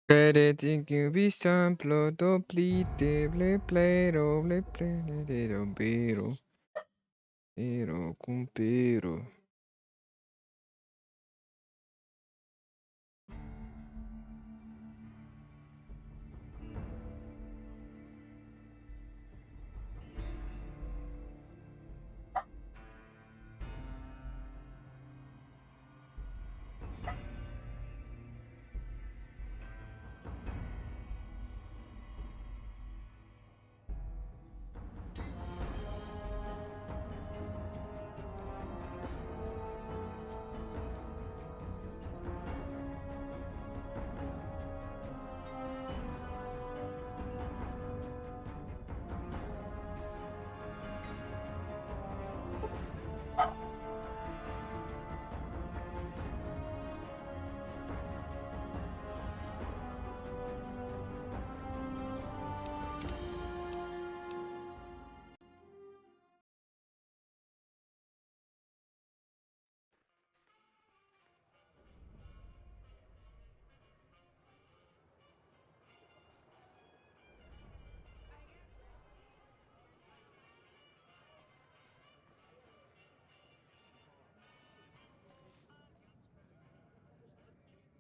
Crediting you be samplo doplite ble plero ble plenero pero pero con pero.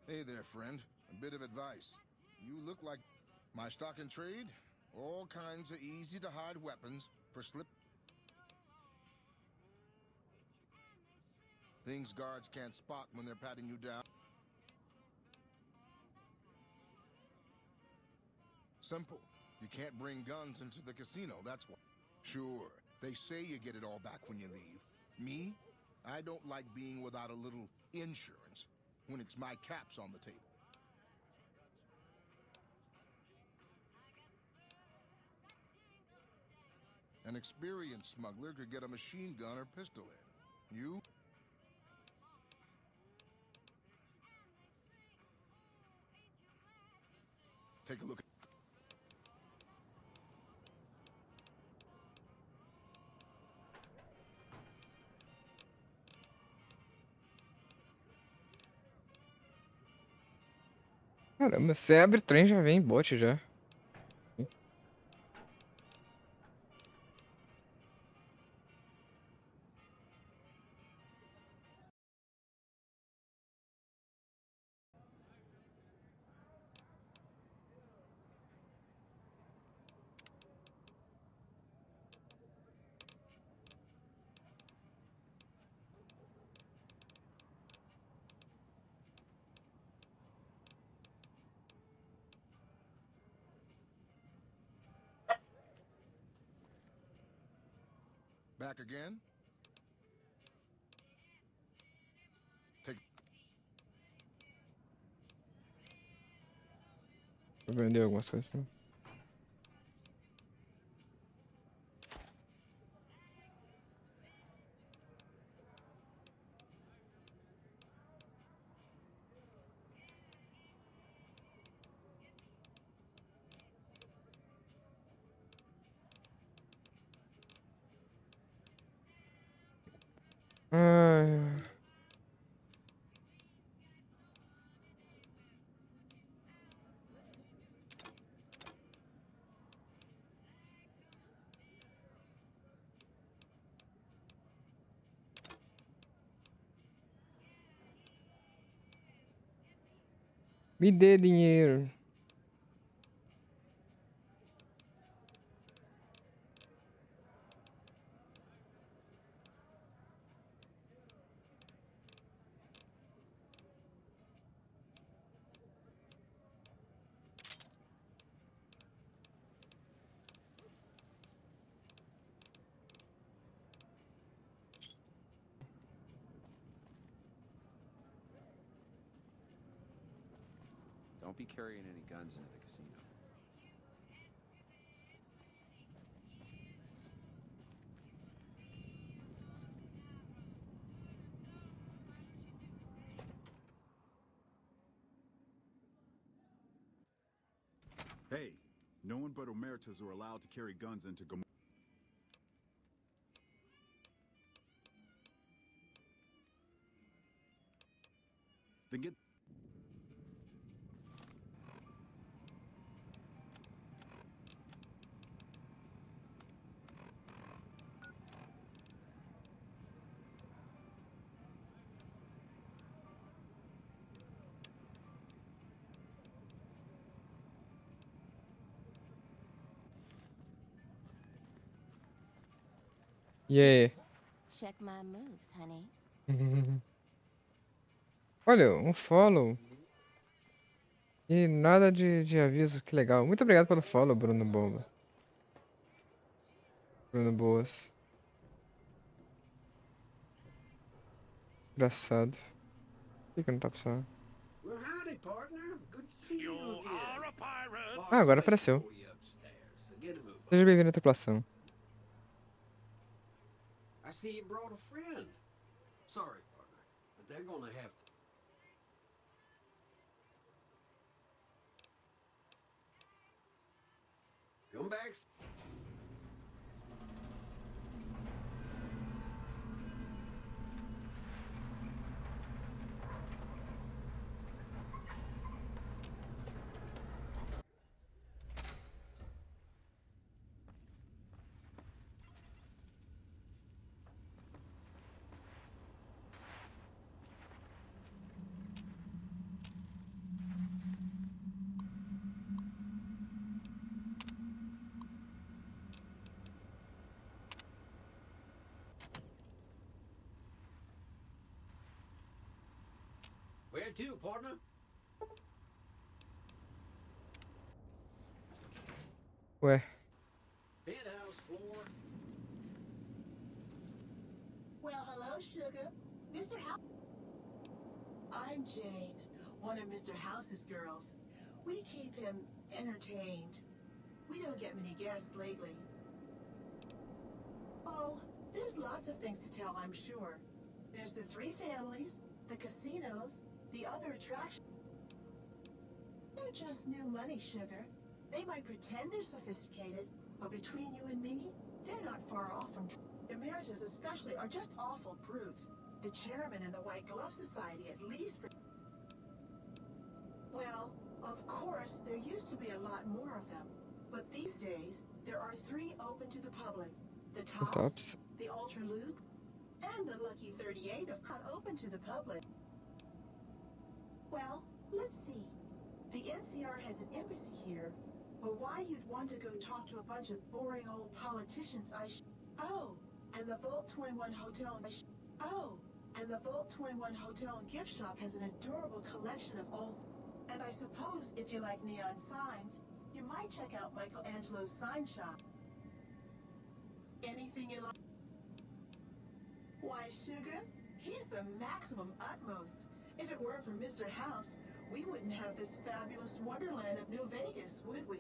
Hey there, friend. A bit of advice. You look like my stock in trade. All kinds of easy-to-hide weapons for slip. Things guards can't spot when they're patting you down. Simple. You can't bring guns into the casino, that's why. Sure, they say you get it all back when you leave. Me? I don't like being without a little insurance when it's my caps on the table. An experienced smuggler could get a machine gun or pistol in. You? Take a look at... Caramba, você abre o trem já vem bot já. Back again? Take... Vou vender algumas coisas. Ai, me dê dinheiro. Don't be carrying any guns into the casino. Hey, no one but Omertas are allowed to carry guns into Gomorrah. Then get... E aí? Check my moves, honey. Olha, um follow. E nada de aviso, que legal. Muito obrigado pelo follow, Bruno Bomba. Bruno Boas. Engraçado. Por que não tá funcionando? Well, howdy, partner. Good to see you again. Boss Ah, is agora waiting apareceu. for you upstairs, so get a move Seja on. bem-vindo à tripulação. I see you brought a friend. Sorry, partner, but they're gonna have to. Come back. Where to, partner? Ué, Penthouse floor. Well, hello, sugar. Mr. House. I'm Jane, one of Mr. House's girls. We keep him entertained. We don't get many guests lately. Oh, there's lots of things to tell, I'm sure. There's the 3 families, the casinos, the other attractions. They're just new money, sugar. They might pretend they're sophisticated, but between you and me, they're not far off from... Emeritus especially are just awful brutes. The chairman and the White Glove Society at least... Well, of course, there used to be a lot more of them. But these days, there are 3 open to the public. The Tops, tops. the Ultraludes, and the Lucky 38 are not open to the public. Well, let's see. The NCR has an embassy here, but why you'd want to go talk to a bunch of boring old politicians, Oh, and the Vault 21 Hotel and the Vault 21 Hotel and Gift Shop has an adorable collection of old... And I suppose if you like neon signs, you might check out Michelangelo's sign shop. Anything you like? Why, sugar, he's the maximum utmost. If it weren't for Mr. House, we wouldn't have this fabulous wonderland of New Vegas, would we?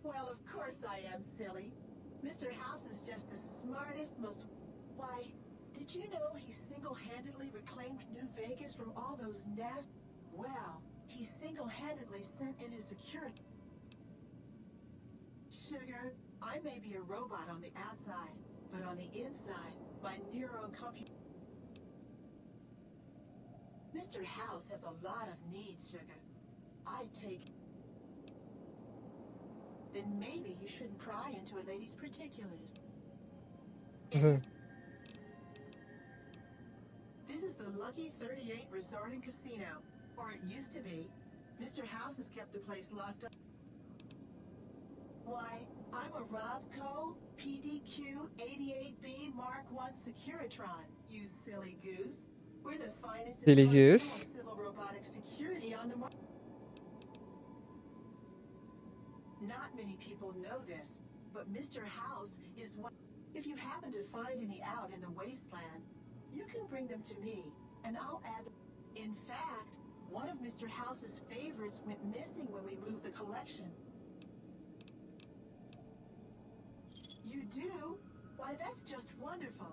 Well, of course I am silly. Mr. House is just the smartest, most... Why, did you know he single-handedly reclaimed New Vegas from all those nasty... Well, he single-handedly sent in his security... Sugar, I may be a robot on the outside, but on the inside, my neurocomputer... Mr. House has a lot of needs, sugar. I take... Then maybe you shouldn't pry into a lady's particulars. This is the Lucky 38 Resort and Casino, or it used to be. Mr. House has kept the place locked up. Why, I'm a Robco PDQ 88B Mark I Securitron, you silly goose. We're the finest in Silly personal goose. civil robotic security on the market. Not many people know this, but Mr. House is one. If you happen to find any out in the wasteland, you can bring them to me, and I'll add them. In fact, one of Mr. House's favorites went missing when we moved the collection. You do? Why, that's just wonderful.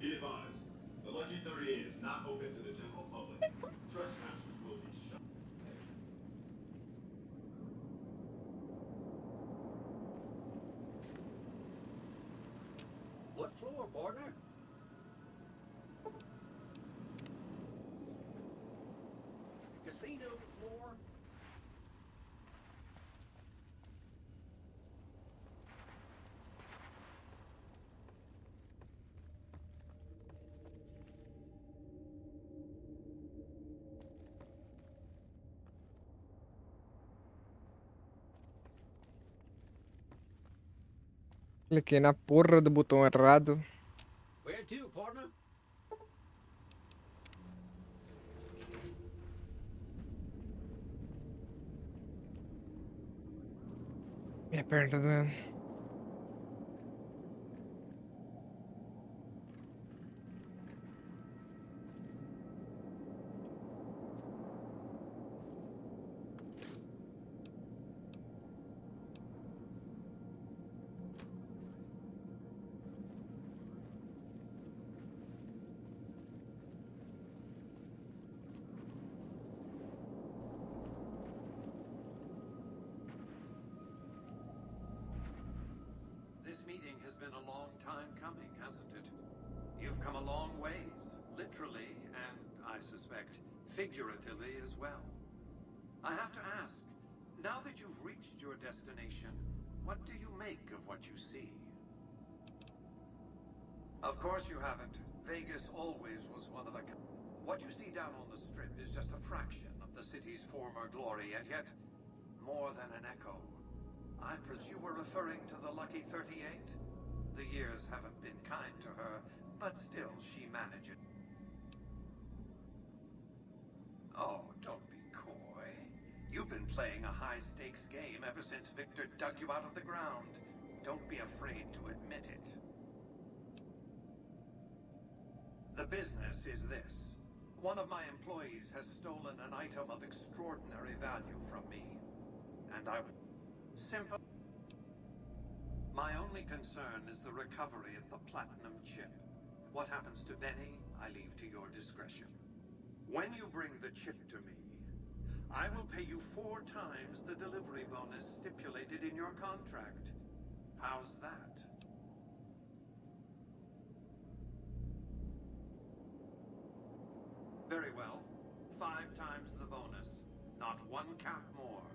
Be advised, the Lucky 38 is not open to the general public. Trespassers will be shot. What floor, partner? Casino floor. Cliquei na porra do botão errado. Where to, partner? Minha perna tá doendo. This meeting has been a long time coming, hasn't it? You've come a long ways, literally, and I suspect figuratively as well. I have to ask, now that you've reached your destination, what do you make of what you see? Of course you haven't. Vegas always was one of a kind. What you see down on the strip is just a fraction of the city's former glory, and yet more than an echo. I presume you were referring to the Lucky 38? The years haven't been kind to her, but still she manages. Oh, don't be coy. You've been playing a high-stakes game ever since Victor dug you out of the ground. Don't be afraid to admit it. The business is this. One of my employees has stolen an item of extraordinary value from me. And I would... Simple. My only concern is the recovery of the platinum chip. What happens to Benny, I leave to your discretion. When you bring the chip to me, I will pay you 4 times the delivery bonus stipulated in your contract. How's that? Very well. 5 times the bonus. Not 1 cap more.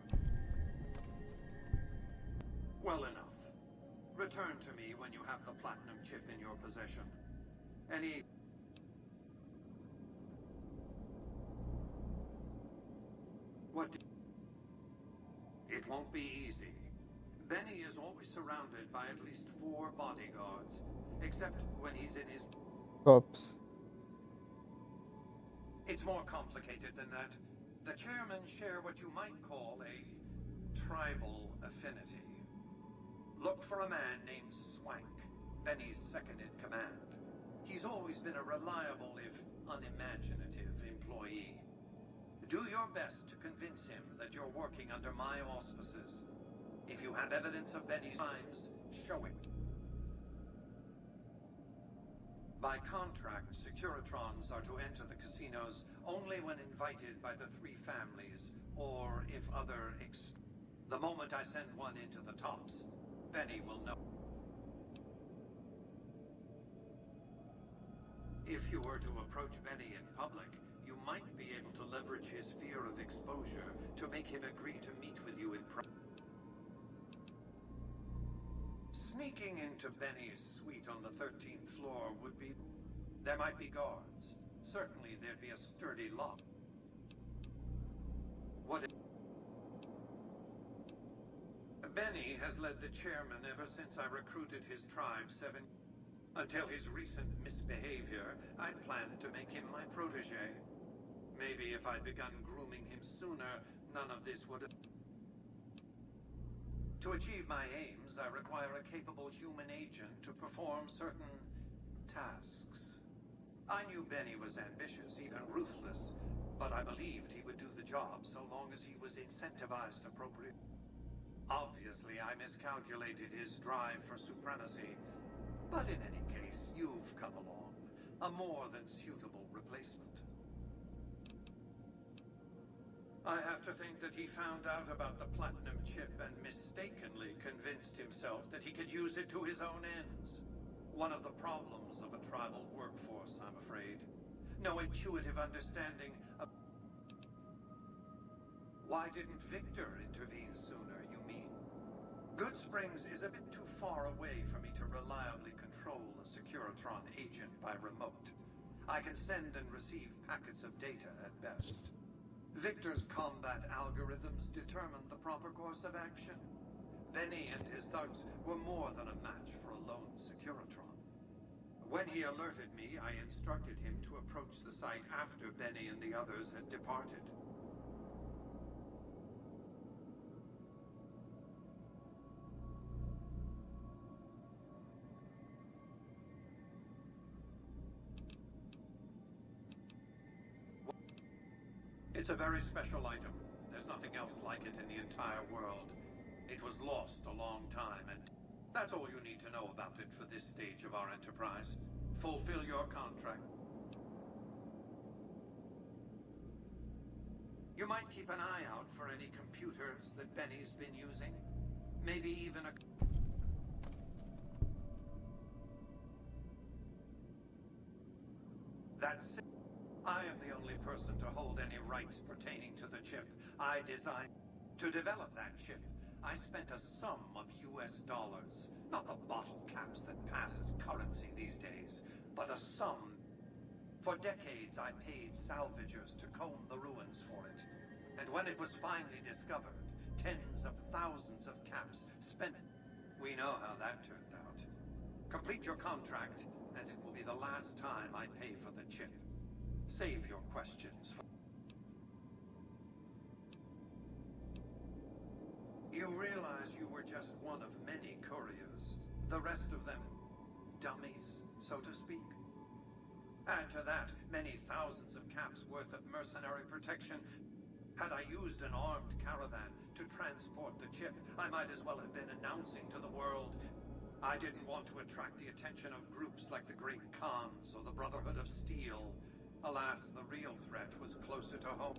Well enough. Return to me when you have the platinum chip in your possession. Any... What do... It won't be easy. Benny is always surrounded by at least 4 bodyguards, except when he's in his... Ops. It's more complicated than that. The chairmen share what you might call a tribal affinity. Look for a man named Swank, Benny's second-in-command. He's always been a reliable, if unimaginative, employee. Do your best to convince him that you're working under my auspices. If you have evidence of Benny's crimes, show it. By contract, Securitrons are to enter the casinos only when invited by the 3 families, or if other The moment I send one into the tops, Benny will know. If you were to approach Benny in public, you might be able to leverage his fear of exposure to make him agree to meet with you in private. Sneaking into Benny's suite on the 13th floor would be... There might be guards. Certainly there'd be a sturdy lock. What if... Benny has led the chairman ever since I recruited his tribe 7... Until his recent misbehavior, I'd planned to make him my protege. Maybe if I'd begun grooming him sooner, none of this would have... To achieve my aims, I require a capable human agent to perform certain tasks. I knew Benny was ambitious, even ruthless, but I believed he would do the job so long as he was incentivized appropriately. Obviously, I miscalculated his drive for supremacy, but in any case, you've come along, a more than suitable replacement. I have to think that he found out about the platinum chip and mistakenly convinced himself that he could use it to his own ends. One of the problems of a tribal workforce, I'm afraid. No intuitive understanding of... Why didn't Victor intervene sooner, you mean? Good Springs is a bit too far away for me to reliably control a Securitron agent by remote. I can send and receive packets of data at best. Victor's combat algorithms determine the proper course of action. Benny and his thugs were more than a match for a lone Securitron. When he alerted me, I instructed him to approach the site after Benny and the others had departed. It's a very special item. There's nothing else like it in the entire world. It was lost a long time, and that's all you need to know about it for this stage of our enterprise. Fulfill your contract. You might keep an eye out for any computers that Benny's been using. Maybe even a... That's it. I am the only person to hold any rights pertaining to the chip. I designed... To develop that chip, I spent a sum of US dollars. Not the bottle caps that pass as currency these days, but a sum. For decades, I paid salvagers to comb the ruins for it. And when it was finally discovered, tens of thousands of caps spent... We know how that turned out. Complete your contract, and it will be the last time I pay for the chip. Save your questions for... You realize you were just one of many couriers. The rest of them, dummies, so to speak. Add to that many thousands of caps worth of mercenary protection. Had I used an armed caravan to transport the chip, I might as well have been announcing to the world. I didn't want to attract the attention of groups like the Great Khans or the Brotherhood of Steel. Alas, the real threat was closer to home.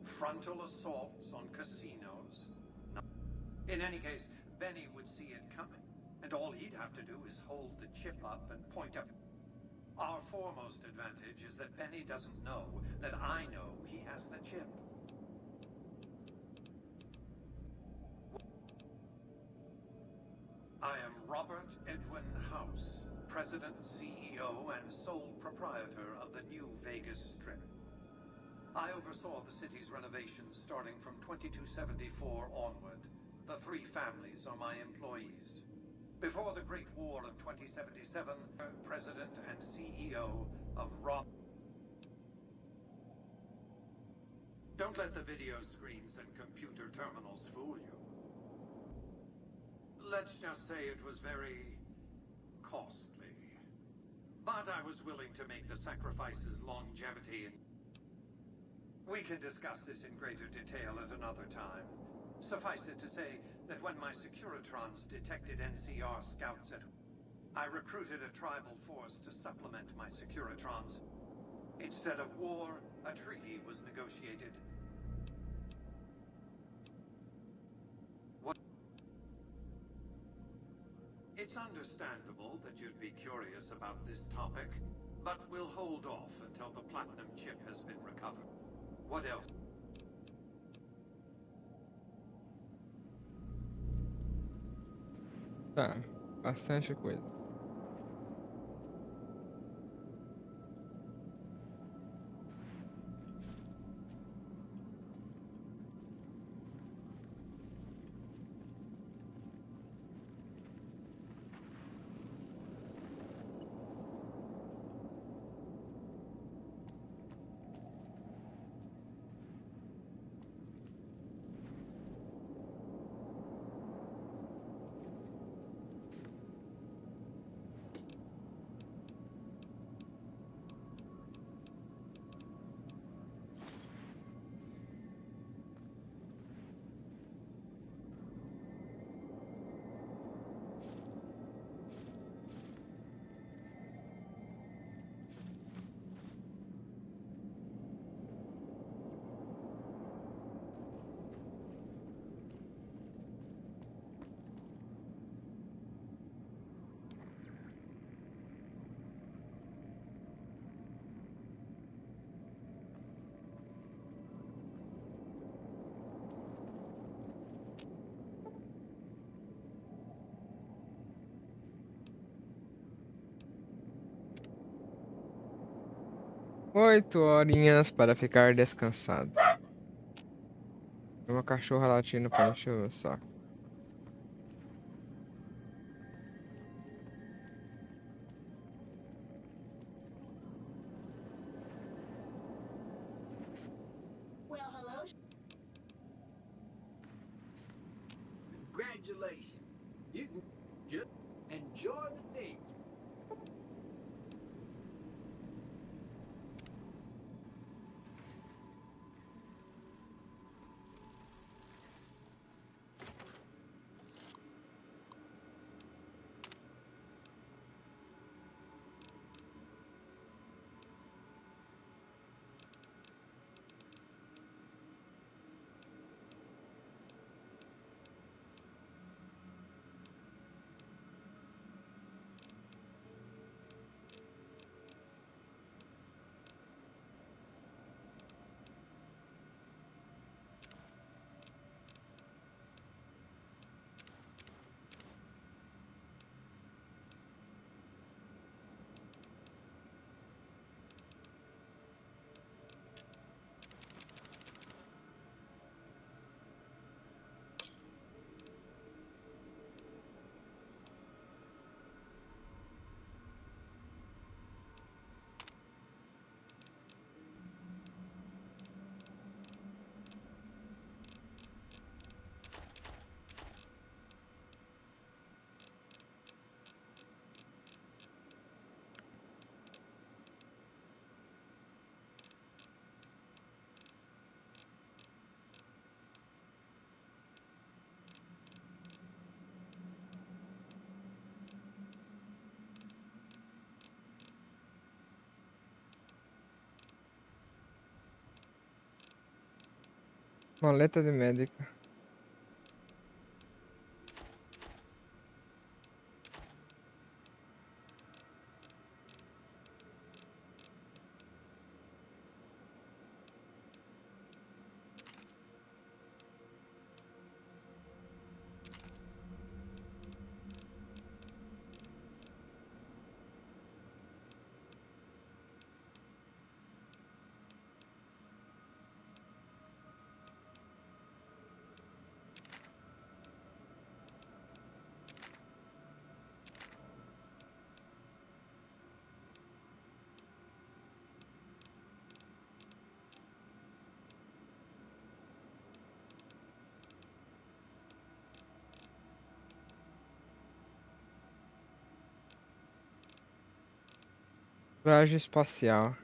Frontal assaults on casinos. No. In any case, Benny would see it coming, and all he'd have to do is hold the chip up and point up. Our foremost advantage is that Benny doesn't know that I know he has the chip. I am Robert Edwin House, President, CEO, and sole proprietor of the New Vegas Strip. I oversaw the city's renovations starting from 2274 onward. The three families are my employees. Before the Great War of 2077, President and CEO of Rob... Don't let the video screens and computer terminals fool you. Let's just say it was very... costly. But I was willing to make the sacrifices longevity and... We can discuss this in greater detail at another time. Suffice it to say that when my Securitrons detected NCR scouts at... I recruited a tribal force to supplement my Securitrons. Instead of war, a treaty was negotiated. It's understandable that you'd be curious about this topic, but we'll hold off until the platinum chip has been recovered. What else? Tá, bastante coisa. Oito horinhas para ficar descansado. É uma cachorra latindo pra encher o saco. Well, hello. Congratulations. You can just enjoy the days. Maleta de médica. Traje espacial.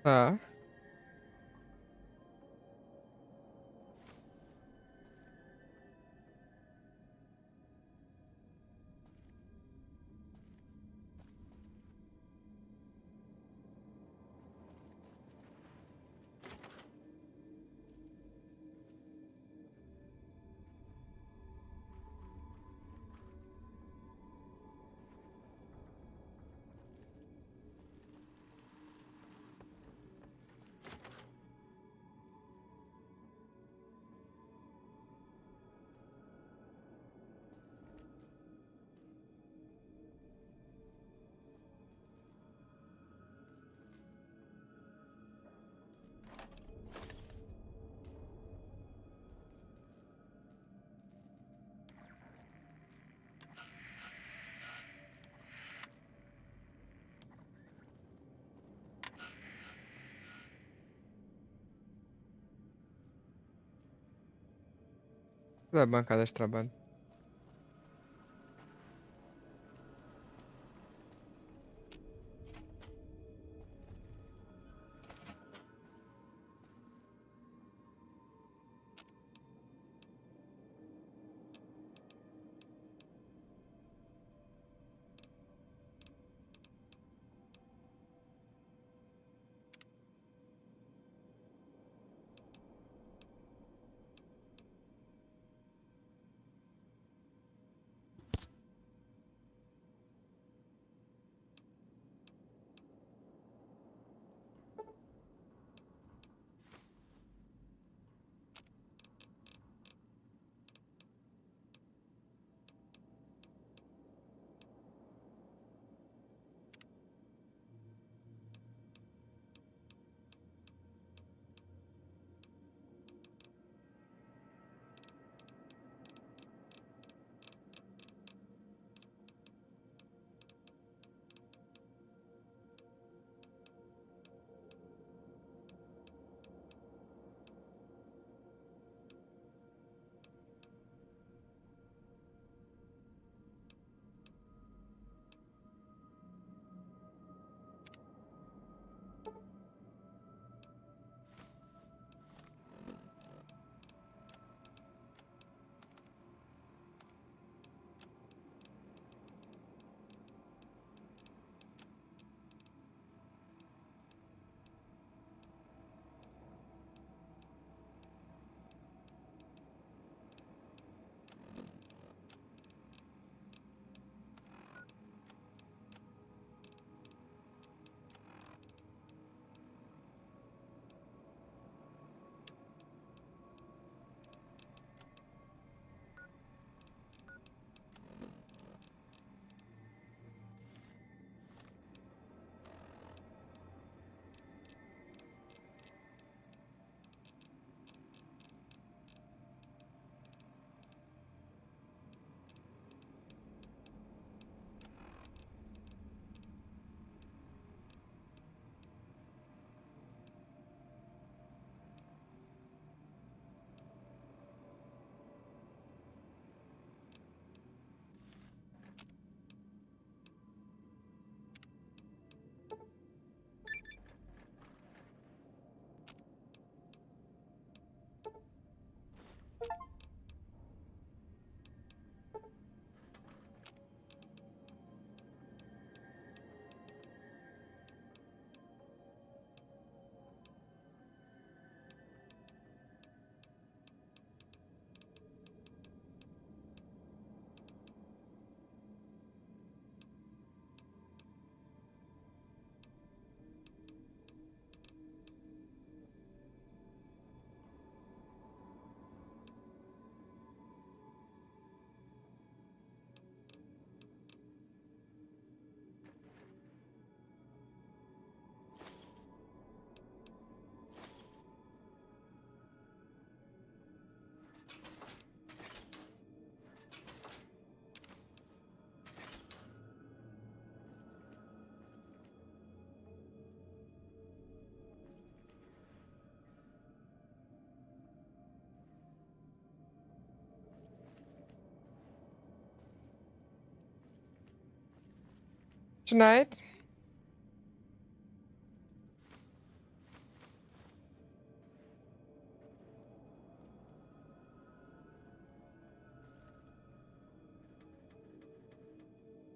Tá. Da bancada de trabalho. Tonight.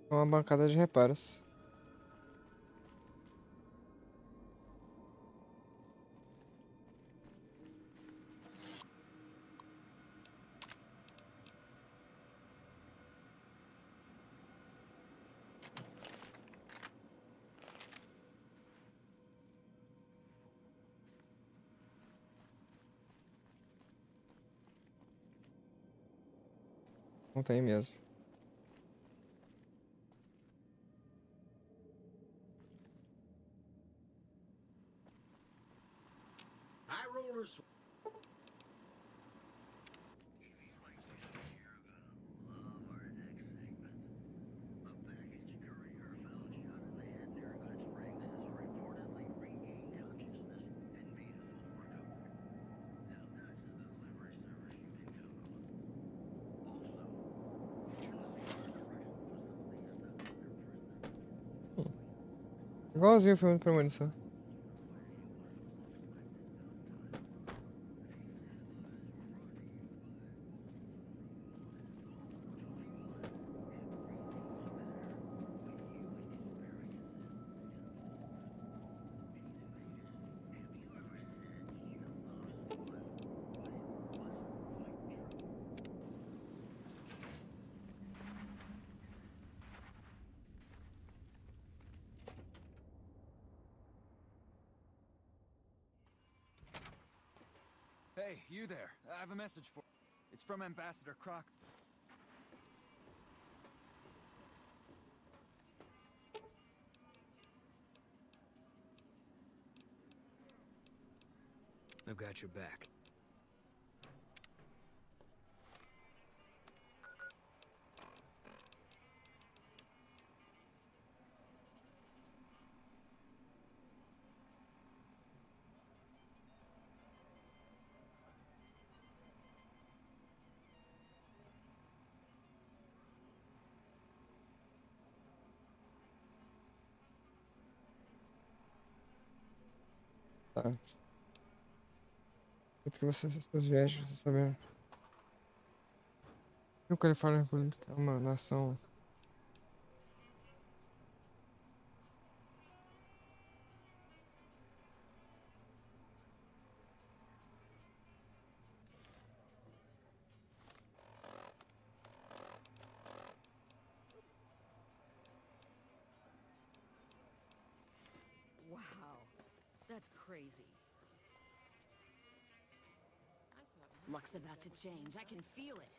Uma bancada de reparos. Não tem mesmo. High rollers. Igualzinho o filme do Premonição. Hey, you there. I have a message for... It's from Ambassador Croc. I've got your back. Tá. Feito que seus viagens, você sabendo. E o Califórnia República é uma nação. Wow, that's crazy. Luck's about to change. I can feel it.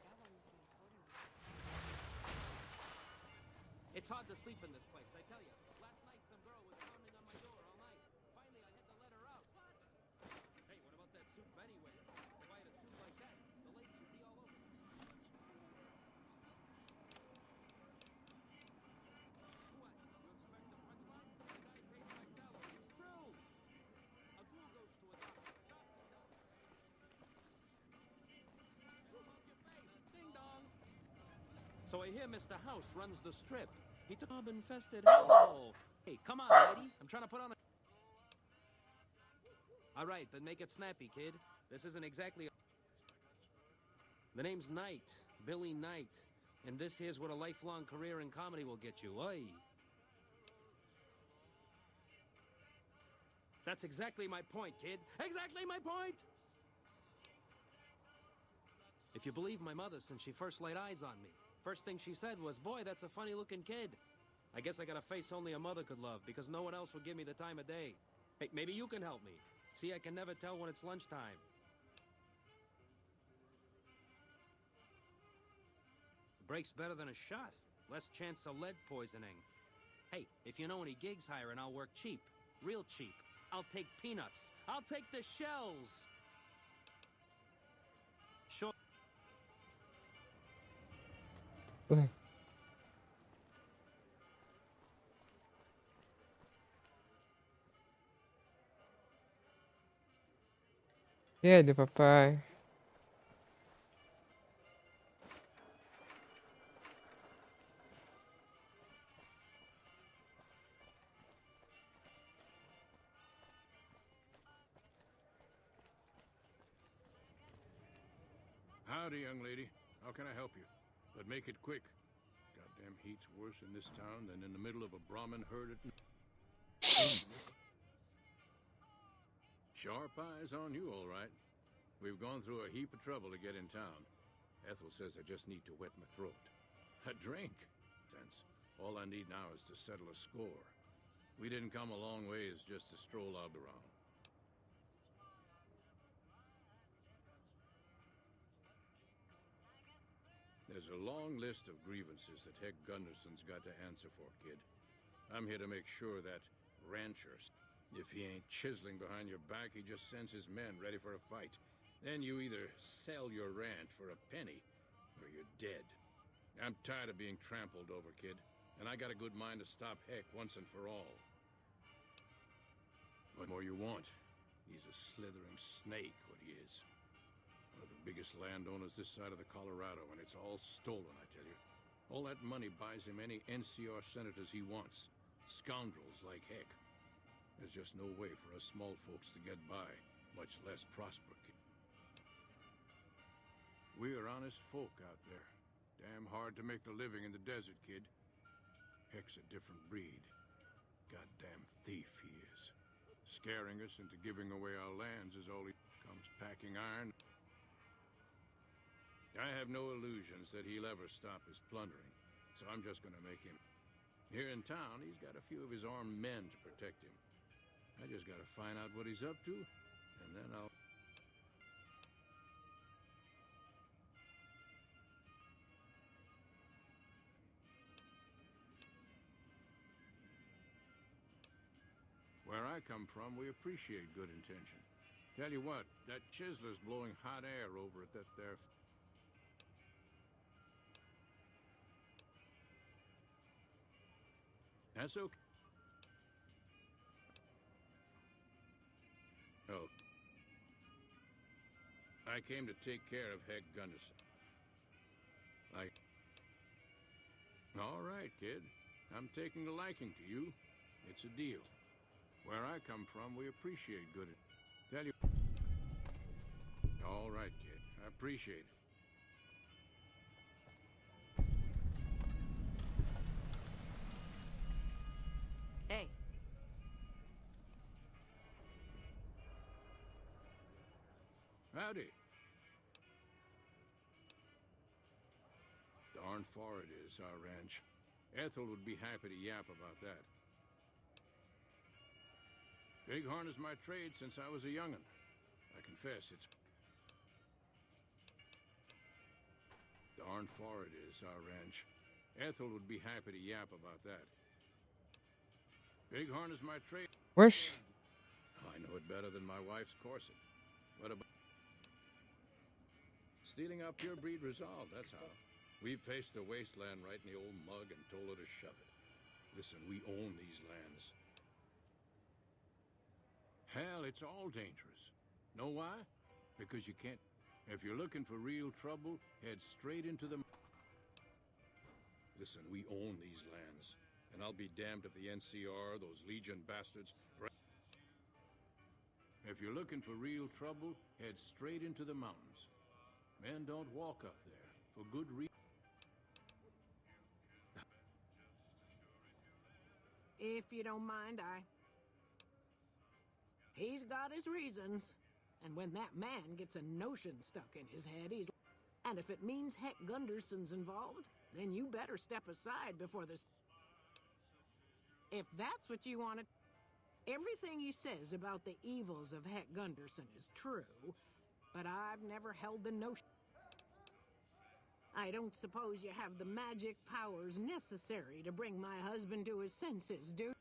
It's hard to sleep in this place, I tell you. Last night some girl was pounding on my door all night. Finally, I had to let her out. What? Hey, what about that suit Betty wears? If I had a suit like that, the ladies would be all over me. What? You expect the punchline? The guy pays my salary. It's true! A ghoul goes to a doctor. Doctor does. Off your face. Ding dong. So I hear Mr. House runs the strip. He took mob-infested hellhole. Hey, come on, lady. I'm trying to put on a... All right, then make it snappy, kid. This isn't exactly... The name's Knight. Billy Knight. And this here's what a lifelong career in comedy will get you. Oi. That's exactly my point, kid. Exactly my point! If you believe my mother since she first laid eyes on me, first thing she said was, boy, that's a funny-looking kid. I guess I got a face only a mother could love, because no one else would give me the time of day. Hey, maybe you can help me. See, I can never tell when it's lunchtime. Break's better than a shot. Less chance of lead poisoning. Hey, if you know any gigs hiring, I'll work cheap. Real cheap. I'll take peanuts. I'll take the shells. Sure. E aí, papai? Howdy, young lady. How can I help you? But make it quick. Goddamn heat's worse in this town than in the middle of a Brahmin herd at... Sharp eyes on you, all right. We've gone through a heap of trouble to get in town. Ethel says I just need to wet my throat. A drink? Sense. All I need now is to settle a score. We didn't come a long ways just to stroll out around. There's a long list of grievances that Heck Gunderson's got to answer for, kid. I'm here to make sure that rancher, if he ain't chiseling behind your back, he just sends his men ready for a fight. Then you either sell your ranch for a penny, or you're dead. I'm tired of being trampled over, kid, and I got a good mind to stop Heck once and for all. What more you want? He's a slithering snake, what he is. One of the biggest landowners this side of the Colorado, and it's all stolen, I tell you. All that money buys him any NCR senators he wants. Scoundrels like Heck. There's just no way for us small folks to get by, much less prosper, kid. We are honest folk out there. Damn hard to make a living in the desert, kid. Heck's a different breed. Goddamn thief he is. Scaring us into giving away our lands is all he comes packing iron. I have no illusions that he'll ever stop his plundering, so I'm just gonna make him. Here in town, he's got a few of his armed men to protect him. I just gotta find out what he's up to, and then I'll... Where I come from, we appreciate good intention. Tell you what, that chiseler's blowing hot air over at that there... That's okay. Oh. I came to take care of Heck Gunderson. All right, kid. I'm taking a liking to you. It's a deal. Where I come from, we appreciate good... Tell you... All right, kid. I appreciate it. Hey. Howdy. Darn far it is, our ranch. Ethel would be happy to yap about that. Bighorn is my trade since I was a young'un. I confess it's... Darn far it is, our ranch. Ethel would be happy to yap about that. Bighorn is my trade... Wish. I know it better than my wife's corset. What about... Stealing our pure breed resolve, that's how. We faced the wasteland right in the old mug and told her to shove it. Listen, we own these lands. Hell, it's all dangerous. Know why? Because you can't... If you're looking for real trouble, head straight into the... Listen, we own these lands. And I'll be damned if the NCR, those Legion bastards... If you're looking for real trouble, head straight into the mountains. Men don't walk up there, for good reason. If you don't mind, He's got his reasons. And when that man gets a notion stuck in his head, he's... And if it means Heck Gunderson's involved, then you better step aside before this... If that's what you want to... Everything he says about the evils of Heck Gunderson is true, but I've never held the notion... I don't suppose you have the magic powers necessary to bring my husband to his senses, do you?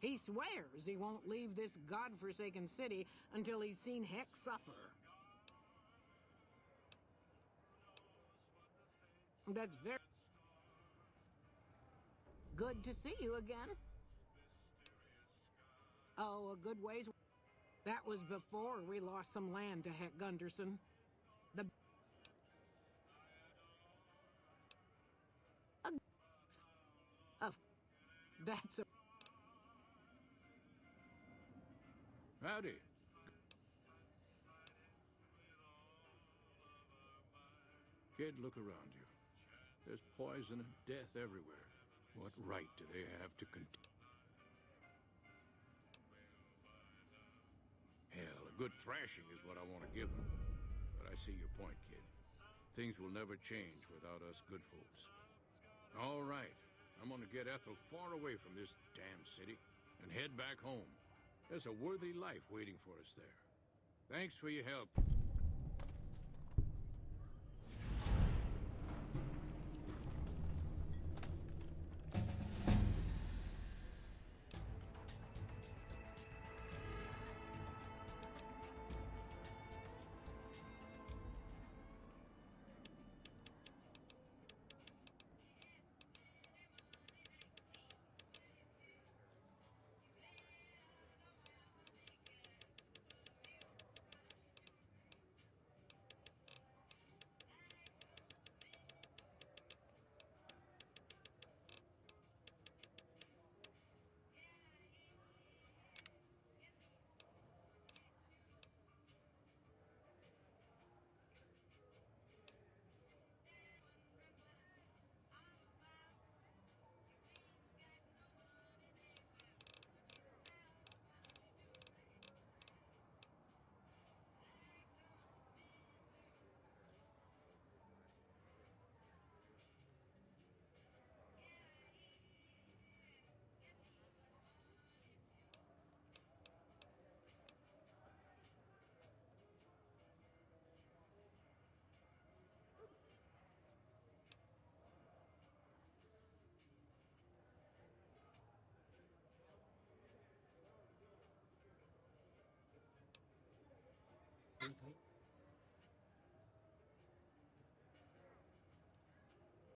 He swears he won't leave this godforsaken city until he's seen Heck suffer. That's very... Good to see you again. Oh, a good ways... That was before we lost some land to Heck Gunderson. That's a... Howdy. Kid, look around you. There's poison and death everywhere. What right do they have to Hell, a good thrashing is what I want to give them. But I see your point, kid. Things will never change without us good folks. All right. I'm gonna get Ethel far away from this damn city and head back home. There's a worthy life waiting for us there. Thanks for your help.